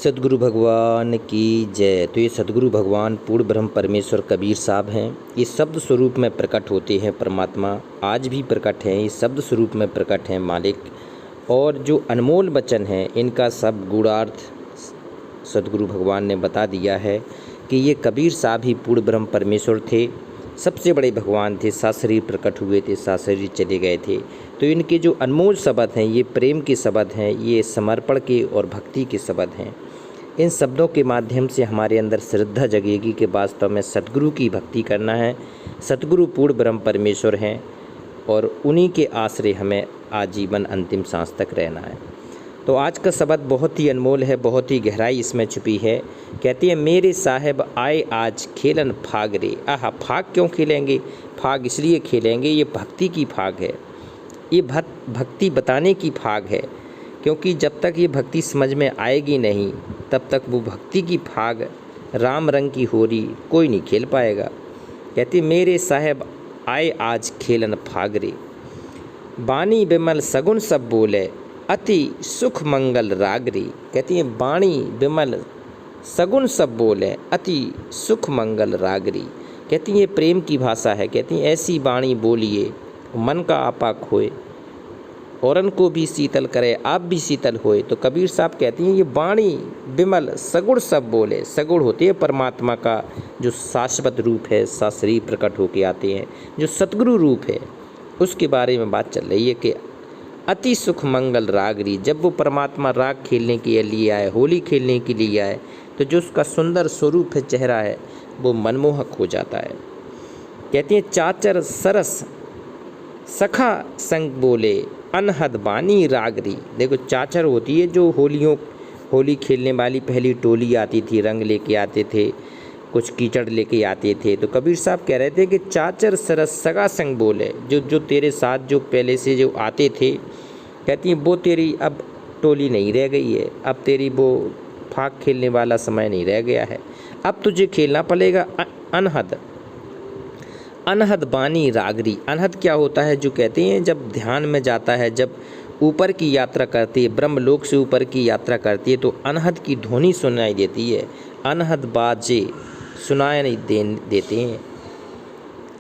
सद्गुरु भगवान की जय। तो ये सद्गुरु भगवान पूर्ण ब्रह्म परमेश्वर कबीर साहब हैं। ये शब्द स्वरूप में प्रकट होते हैं परमात्मा, आज भी प्रकट हैं। ये शब्द स्वरूप में प्रकट हैं मालिक, और जो अनमोल वचन हैं इनका सब गूढ़ार्थ सद्गुरु भगवान ने बता दिया है कि ये कबीर साहब ही पूर्ण ब्रह्म परमेश्वर थे, सबसे बड़े भगवान थे। सात शरीर प्रकट हुए थे, सात शरीर चले गए थे। तो इनके जो अनमोल शब्द हैं ये प्रेम के शब्द हैं, ये समर्पण के और भक्ति के शब्द हैं। इन शब्दों के माध्यम से हमारे अंदर श्रद्धा जगेगी कि वास्तव में सतगुरु की भक्ति करना है। सतगुरु पूर्ण ब्रह्म परमेश्वर हैं और उन्हीं के आश्रय हमें आजीवन अंतिम सांस तक रहना है। तो आज का शब्द बहुत ही अनमोल है, बहुत ही गहराई इसमें छुपी है। कहती है, मेरे साहेब आए आज खेलन फाग रे। आहा, फाग क्यों खेलेंगे? फाग इसलिए खेलेंगे, ये भक्ति की फाग है, ये भक्ति बताने की फाग है। क्योंकि जब तक ये भक्ति समझ में आएगी नहीं तब तक वो भक्ति की फाग, राम रंग की होरी कोई नहीं खेल पाएगा। कहती मेरे साहेब आए आज खेलन फाग रे, बानी बिमल सगुन सब बोले अति सुख मंगल रागरी। कहती हैं बाणी बिमल सगुन सब बोले अति सुख मंगल रागरी। कहती हैं ये प्रेम की भाषा है। कहती हैं ऐसी बाणी बोलिए मन का आपा खोए, औरन को भी शीतल करे आप भी शीतल होए। तो कबीर साहब कहती हैं ये बाणी बिमल सगुण सब बोले। सगुण होते हैं परमात्मा का जो शाश्वत रूप है, सात शरीर प्रकट होके आते हैं, जो सतगुरु रूप है, उसके बारे में बात चल रही है कि अति सुख मंगल रागरी। जब वो परमात्मा राग खेलने के लिए आए, होली खेलने के लिए आए, तो जो उसका सुंदर स्वरूप है, चेहरा है, वो मनमोहक हो जाता है। कहती हैं चाचर सरस सखा संग बोले अनहद बानी रागरी। देखो चाचर होती है जो होली खेलने वाली पहली टोली आती थी, रंग लेके आते थे, कुछ कीचड़ लेके आते थे। तो कबीर साहब कह रहे थे कि चाचर सरस सगा संग बोले, जो तेरे साथ जो पहले से जो आते थे, कहती हैं वो तेरी अब टोली नहीं रह गई है, अब तेरी वो फाग खेलने वाला समय नहीं रह गया है, अब तुझे खेलना पड़ेगा अनहद। अनहद बानी रागरी। अनहद क्या होता है? जो कहते हैं जब ध्यान में जाता है, जब ऊपर की यात्रा करती है, ब्रह्मलोक से ऊपर की यात्रा करती है, तो अनहद की ध्वनि सुनाई देती है। अनहद बाजे सुनाई नहीं देते हैं।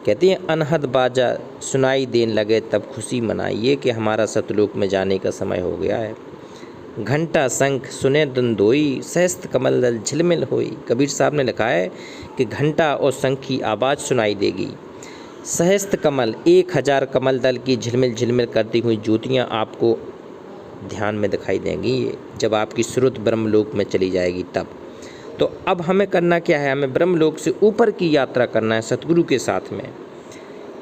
कहते हैं अनहद बाजा सुनाई देने लगे तब खुशी मनाइए कि हमारा सतलोक में जाने का समय हो गया है। घंटा शंख सुने दुंदोई सहस्त्र कमल दल झिलमिल होई। कबीर साहब ने लिखा है कि घंटा और शंख की आवाज़ सुनाई देगी। सहस्त्र कमल 1000 कमल दल की झिलमिल झिलमिल करती हुई ज्योतियाँ आपको ध्यान में दिखाई देंगी, ये जब आपकी श्रुत ब्रह्मलोक में चली जाएगी तब। तो अब हमें करना क्या है? हमें ब्रह्मलोक से ऊपर की यात्रा करना है सतगुरु के साथ में।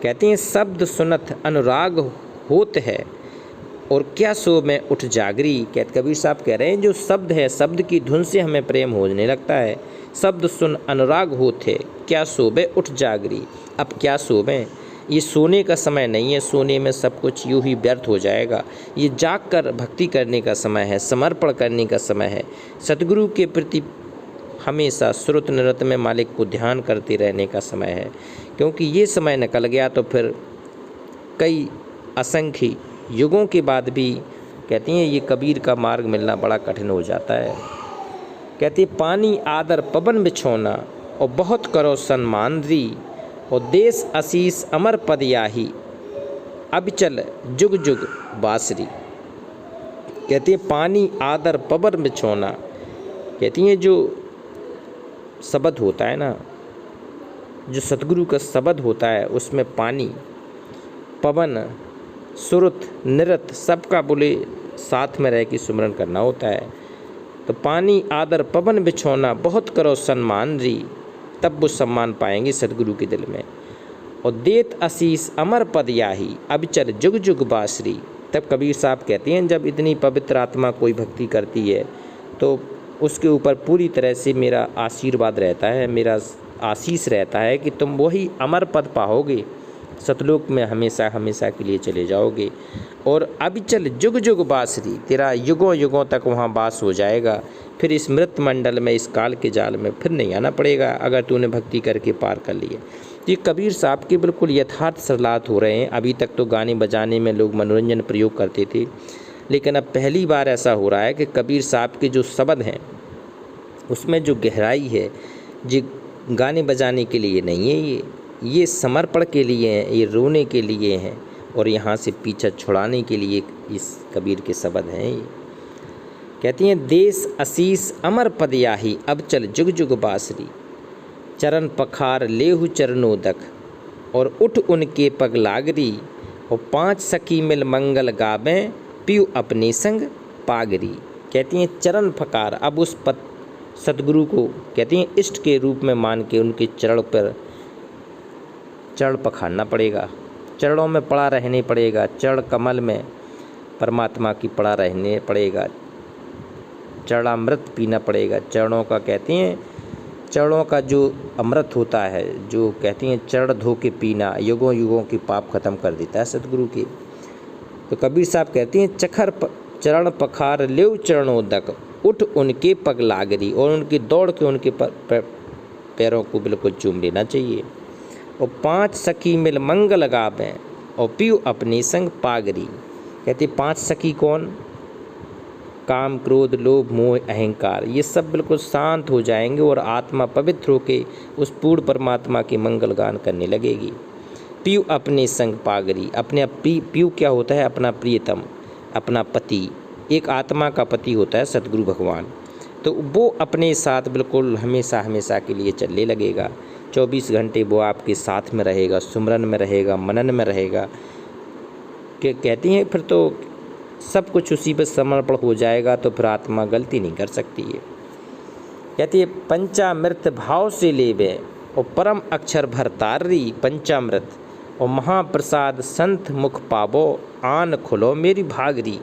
कहते हैं शब्द सुनत अनुराग होत है और क्या सो में उठ जागरी। कबीर साहब कह रहे हैं जो शब्द है, शब्द की धुन से हमें प्रेम होने लगता है। शब्द सुन अनुराग होते क्या सोबे उठ जागरी। अब क्या सोबे, ये सोने का समय नहीं है, सोने में सब कुछ यूँ ही व्यर्थ हो जाएगा। ये जाग कर भक्ति करने का समय है, समर्पण करने का समय है, सतगुरु के प्रति हमेशा श्रुत नृत्य में मालिक को ध्यान करते रहने का समय है। क्योंकि ये समय निकल गया तो फिर कई असंख्य युगों के बाद भी कहती हैं ये कबीर का मार्ग मिलना बड़ा कठिन हो जाता है। कहती पानी आदर पवन बिछोना और बहुत करो सम्मान री, और देश आशीष अमर पद याही अब चल जुग जुग बासरी। कहती है पानी आदर पवन बिछोना। कहती हैं जो शब्द होता है ना, जो सतगुरु का शब्द होता है, उसमें पानी, पवन, सुरत, नृत्य सबका बोले साथ में रह के सुमरन करना होता है। तो पानी आदर पवन बिछोना बहुत करो सम्मान री, तब वो सम्मान पाएंगे सतगुरु के दिल में। और देत आशीष अमर पद याही अब चल जुग जुग बासरी। तब कबीर साहब कहते हैं जब इतनी पवित्र आत्मा कोई भक्ति करती है तो उसके ऊपर पूरी तरह से मेरा आशीर्वाद रहता है, मेरा आशीष रहता है कि तुम वही अमर पद पाओगे, सतलोक में हमेशा हमेशा के लिए चले जाओगे। और अब चल जुग जुग बासरी, तेरा युगों युगों तक वहाँ वास हो जाएगा। फिर इस मृत मंडल में, इस काल के जाल में फिर नहीं आना पड़ेगा अगर तूने भक्ति करके पार कर लिए। ये कबीर साहब के बिल्कुल यथार्थ सलाहत हो रहे हैं। अभी तक तो गाने बजाने में लोग मनोरंजन प्रयोग करते थे, लेकिन अब पहली बार ऐसा हो रहा है कि कबीर साहब के जो शब्द हैं उसमें जो गहराई है, ये गाने बजाने के लिए नहीं है, ये समर्पण के लिए है, ये रोने के लिए हैं और यहाँ से पीछा छुड़ाने के लिए इस कबीर के शब्द हैं। ये कहती हैं, देश असीस अमर पद याही, अब चल जुग जुग बासरी, चरण पखार लेहु चरणोदक, और उठ उनके पग लागरी, और 5 सखी मिल मंगल गावें, पीऊ अपने संग पागरी। कहती हैं चरण पखार, अब उस पद सतगुरु को कहती हैं इष्ट के रूप में मान के उनके चरण पखारना पड़ेगा, चरणों में पड़ा रहने पड़ेगा, चरण कमल में परमात्मा की पड़ा रहने पड़ेगा, चरणामृत पीना पड़ेगा। चरणों का कहती हैं, चरणों का जो अमृत होता है, जो कहती हैं चरण धो के पीना, युगों युगों की पाप खत्म कर देता है सतगुरु के। तो कबीर साहब कहती हैं, चखर चरण पखार लेव चरणोदक, उठ उनके पग लागरी, और उनकी दौड़ के उनके पैरों को बिल्कुल चूम लेना चाहिए। और 5 सखी मिल मंगल गावें, और पीऊ अपने संग पागरी। कहती 5 सखी कौन? काम, क्रोध, लोभ, मोह, अहंकार, ये सब बिल्कुल शांत हो जाएंगे और आत्मा पवित्र होकर उस पूर्ण परमात्मा के मंगल गान करने लगेगी। पीऊ अपने संग पागरी, अपने पीऊ क्या होता है? अपना प्रियतम, अपना पति, एक आत्मा का पति होता है सतगुरु भगवान। तो वो अपने साथ बिल्कुल हमेशा हमेशा के लिए चलने लगेगा। 24 घंटे वो आपके साथ में रहेगा, सुमरन में रहेगा, मनन में रहेगा। कहती हैं फिर तो सब कुछ उसी पर समर्पण हो जाएगा, तो फिर आत्मा गलती नहीं कर सकती है। कहती है पंचामृत भाव से लेवे, और परम अक्षर भरतारी, पंचामृत और महाप्रसाद संत मुख पावो, आन खुलो मेरी भागरी।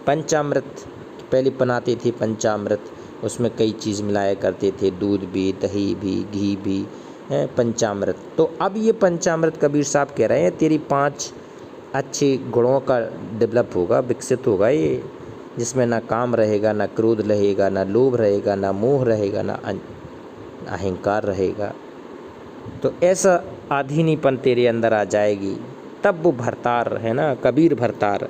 पंचामृत पहले बनाते थे, पंचामृत उसमें कई चीज़ मिलाया करते थे, दूध भी, दही भी, घी भी, है पंचामृत। तो अब ये पंचामृत कबीर साहब कह रहे हैं तेरी 5 अच्छे गुणों का डेवलप होगा, विकसित होगा ये, जिसमें ना काम रहेगा, ना क्रोध रहेगा, ना लोभ रहेगा, ना मोह रहेगा, ना अहंकार रहेगा। तो ऐसा आधीनीपन तेरे अंदर आ जाएगी, तब वो भरतार है ना, कबीर भरतार,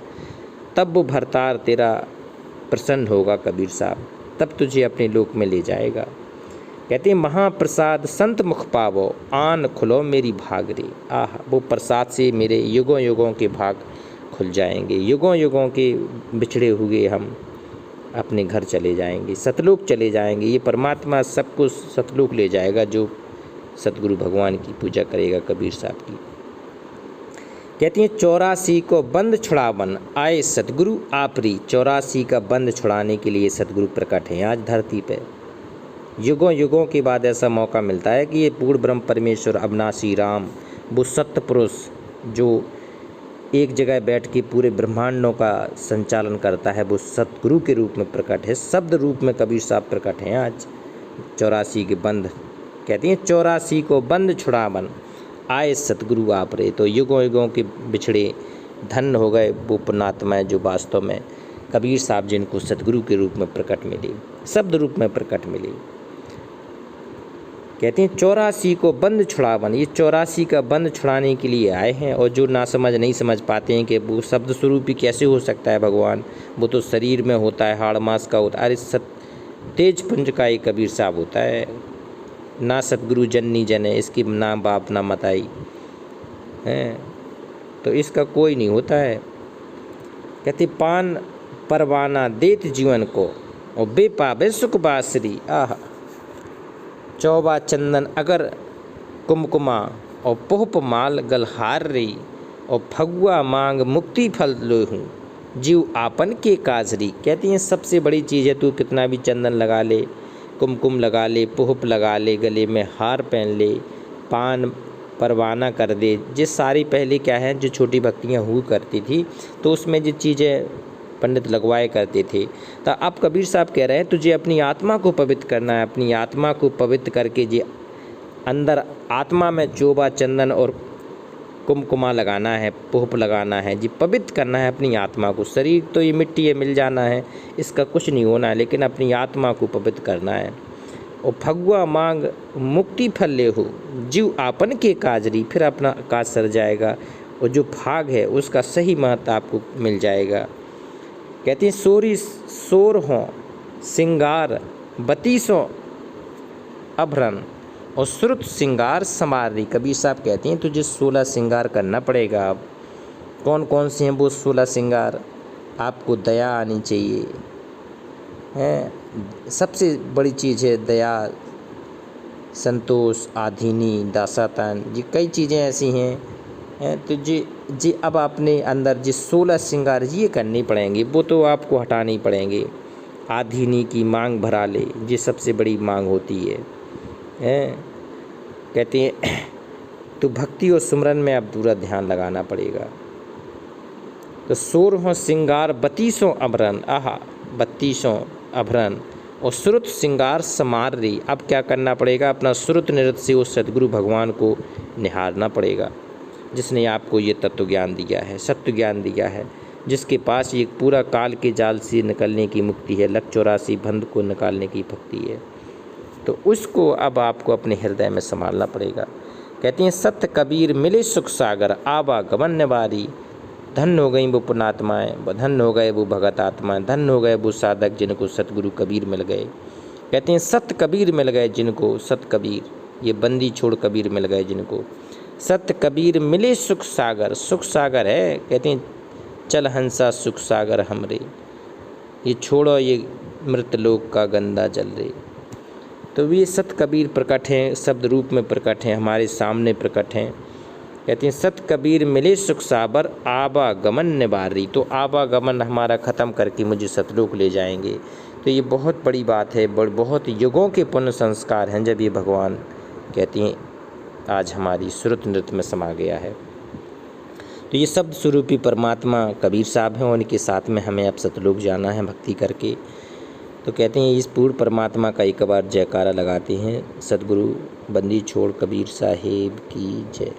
तब वो भरतार तेरा प्रसन्न होगा कबीर साहब, तब तुझे अपने लोक में ले जाएगा। कहते हैं महाप्रसाद संत मुख पावो, आन खुलो मेरी भागरी। आह, वो प्रसाद से मेरे युगों युगों के भाग खुल जाएंगे, युगों युगों के बिछड़े हुए हम अपने घर चले जाएंगे, सतलोक चले जाएंगे। ये परमात्मा सबको सतलोक ले जाएगा जो सतगुरु भगवान की पूजा करेगा कबीर साहब की। कहती हैं 84 को बंद छुड़ावन, आए सतगुरु आपरी। 84 का बंद छुड़ाने के लिए सतगुरु प्रकट हैं आज धरती पे। युगों युगों के बाद ऐसा मौका मिलता है कि ये पूर्ण ब्रह्म परमेश्वर अविनाशी राम, वो सत्य पुरुष जो एक जगह बैठ के पूरे ब्रह्मांडों का संचालन करता है, वो सतगुरु के रूप में प्रकट है, शब्द रूप में कबीर साहब प्रकट हैं आज। 84 के बंद, कहती हैं 84 को बंद छुड़ावन, आए सतगुरु आप रे। तो युगों युगों के बिछड़े धन्य हो गए वो पुण्यात्माएं जो वास्तव में कबीर साहब जिनको सतगुरु के रूप में प्रकट मिले, शब्द रूप में प्रकट मिले। कहते हैं 84 को बंद छुड़ावन, ये 84 का बंद छुड़ाने के लिए आए हैं। और जो ना समझ नहीं समझ पाते हैं कि वो शब्द स्वरूप ही कैसे हो सकता है भगवान, वो तो शरीर में होता है, हाड़ मास का होता है। अरे तेज पुंज का एक कबीर साहब होता है, ना सतगुरु जननी जने, इसकी ना बाप ना मताई है, तो इसका कोई नहीं होता है। कहते पान परवाना देत जीवन को, और बेपाबे सुख बासरी। आह, चौबा चंदन अगर कुमकुमा, और पुहप माल गलहार री, और फगुआ मांग मुक्ति फल लोहूँ, जीव आपन के काजरी। कहती हैं सबसे बड़ी चीज़ है, तू कितना भी चंदन लगा ले, कुमकुम लगा ले, पुहप लगा ले, गले में हार पहन ले, पान परवाना कर दे, ये सारी पहले क्या है जो छोटी भक्तियाँ हुआ करती थी, तो उसमें जो चीज़ें पंडित लगवाए करते थे। तो अब कबीर साहब कह रहे हैं तुझे अपनी आत्मा को पवित्र करना है, अपनी आत्मा को पवित्र करके जी अंदर आत्मा में चोबा चंदन और कुमकुमा लगाना है, पुहप लगाना है जी, पवित्र करना है अपनी आत्मा को। शरीर तो ये मिट्टी है, मिल जाना है, इसका कुछ नहीं होना है, लेकिन अपनी आत्मा को पवित्र करना है। और फगुआ मांग मुक्ति फल ले हो, जीव आपन के काजरी, फिर अपना काज सर जाएगा और जो भाग है उसका सही महत्व आपको मिल जाएगा। कहते हैं सोरी सोर हों सिंगार बतीसों अभरन और श्रुत श्रृंगार समार रही। कबीर साहब कहते हैं तुझे 16 श्रृंगार करना पड़ेगा। अब कौन कौन से हैं वो 16 श्रृंगार? आपको दया आनी चाहिए, हैं, सबसे बड़ी चीज़ है दया, संतोष, आधीनी, दासातन, ये कई चीज़ें ऐसी हैं तो जी अब आपने अंदर जी 16 श्रृंगार ये करने पड़ेंगे, वो तो आपको हटाने ही पड़ेंगे। आधीनी की मांग भरा ले, ये सबसे बड़ी मांग होती है। कहते हैं तो भक्ति और सुमरन में अब पूरा ध्यान लगाना पड़ेगा। तो 16 श्रृंगार 32 अभरन, आहा 32 अभरन और श्रुत श्रृंगार समार रही। अब क्या करना पड़ेगा? अपना श्रुत नृत्य से उस सद्गुरु भगवान को निहारना पड़ेगा, जिसने आपको ये तत्व ज्ञान दिया है, सत्य ज्ञान दिया है, जिसके पास ये पूरा काल के जाल से निकलने की मुक्ति है, लक 84 बंध को निकालने की भक्ति है। तो उसको अब आपको अपने हृदय में संभालना पड़ेगा। कहते हैं सत्य कबीर मिले सुख सागर, आवागमन निवारी। धन हो गई वो पुण्यात्माएँ, धन हो गए वो भगत आत्माएँ, धन हो गए वो साधक जिनको सतगुरु कबीर मिल गए। कहते हैं सत्य कबीर मिल गए जिनको, सत कबीर, ये बंदी छोड़ कबीर मिल गए जिनको। सत्य कबीर मिले सुख सागर, सुख सागर है। कहते हैं चल हंसा सुख सागर हमरे, ये छोड़ो ये मृत लोक का गंदा जल रे। तो ये सत कबीर प्रकट हैं, शब्द रूप में प्रकट हैं, हमारे सामने प्रकट हैं। कहते हैं सत कबीर मिले सुख सागर, आवागमन निवारी। तो आवागमन हमारा ख़त्म करके मुझे सतलोक ले जाएंगे। तो ये बहुत बड़ी बात है, बहुत युगों के पुण्य संस्कार हैं जब ये भगवान कहते हैं आज हमारी श्रुत नृत्य में समा गया है। तो ये शब्द स्वरूपी परमात्मा कबीर साहब हैं, उनके साथ में हमें अब सतलोक जाना है भक्ति करके। तो कहते हैं इस पूर्ण परमात्मा का एक बार जयकारा लगाते हैं। सतगुरु बंदी छोड़ कबीर साहिब की जय।